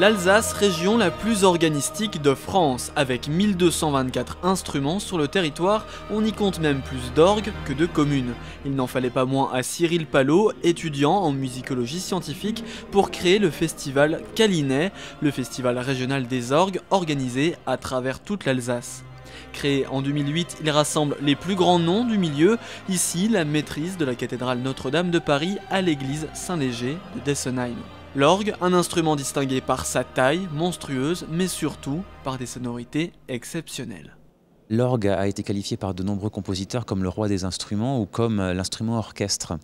L'Alsace, région la plus organistique de France, avec 1224 instruments sur le territoire, on y compte même plus d'orgues que de communes. Il n'en fallait pas moins à Cyril Palot, étudiant en musicologie scientifique, pour créer le festival Calinet, le festival régional des orgues organisé à travers toute l'Alsace. Créé en 2008, il rassemble les plus grands noms du milieu, ici la maîtrise de la cathédrale Notre-Dame de Paris à l'église Saint-Léger de Dessenheim. L'orgue, un instrument distingué par sa taille monstrueuse, mais surtout par des sonorités exceptionnelles. L'orgue a été qualifié par de nombreux compositeurs comme le roi des instruments ou comme l'instrument orchestre.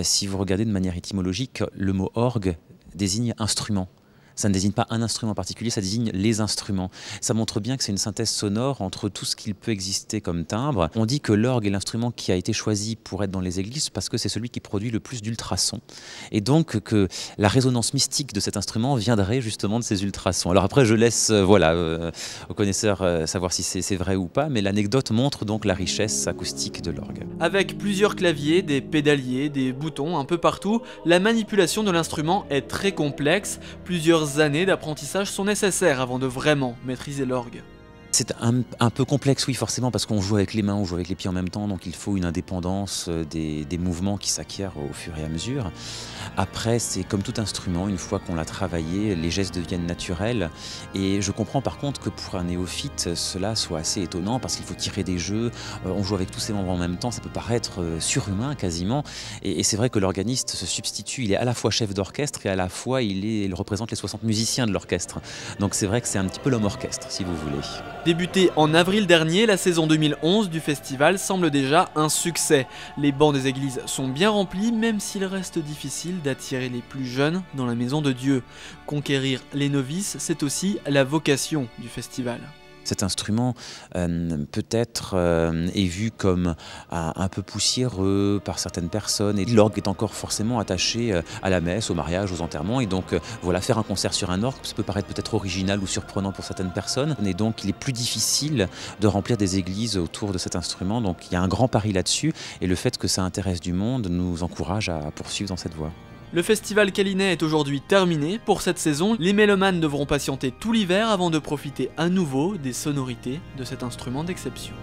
Si vous regardez de manière étymologique, le mot orgue désigne instrument. Ça ne désigne pas un instrument en particulier, ça désigne les instruments. Ça montre bien que c'est une synthèse sonore entre tout ce qu'il peut exister comme timbre. On dit que l'orgue est l'instrument qui a été choisi pour être dans les églises parce que c'est celui qui produit le plus d'ultrasons. Et donc que la résonance mystique de cet instrument viendrait justement de ces ultrasons. Alors après je laisse aux connaisseurs savoir si c'est vrai ou pas, mais l'anecdote montre donc la richesse acoustique de l'orgue. Avec plusieurs claviers, des pédaliers, des boutons un peu partout, la manipulation de l'instrument est très complexe. Plusieurs années d'apprentissage sont nécessaires avant de vraiment maîtriser l'orgue. C'est un peu complexe, oui, forcément, parce qu'on joue avec les mains, on joue avec les pieds en même temps, donc il faut une indépendance des mouvements qui s'acquièrent au fur et à mesure. Après, c'est comme tout instrument, une fois qu'on l'a travaillé, les gestes deviennent naturels. Et je comprends par contre que pour un néophyte, cela soit assez étonnant, parce qu'il faut tirer des jeux, on joue avec tous ses membres en même temps, ça peut paraître surhumain quasiment. Et c'est vrai que l'organiste se substitue, il est à la fois chef d'orchestre et à la fois il représente les 60 musiciens de l'orchestre. Donc c'est vrai que c'est un petit peu l'homme orchestre, si vous voulez. Débutée en avril dernier, la saison 2011 du festival semble déjà un succès. Les bancs des églises sont bien remplis, même s'il reste difficile d'attirer les plus jeunes dans la maison de Dieu. Conquérir les novices, c'est aussi la vocation du festival. Cet instrument peut-être est vu comme un peu poussiéreux par certaines personnes et l'orgue est encore forcément attaché à la messe, au mariage, aux enterrements et donc voilà, faire un concert sur un orgue, ça peut paraître peut-être original ou surprenant pour certaines personnes et donc il est plus difficile de remplir des églises autour de cet instrument, donc il y a un grand pari là-dessus et le fait que ça intéresse du monde nous encourage à poursuivre dans cette voie. Le festival Calinet est aujourd'hui terminé. Pour cette saison, les mélomanes devront patienter tout l'hiver avant de profiter à nouveau des sonorités de cet instrument d'exception.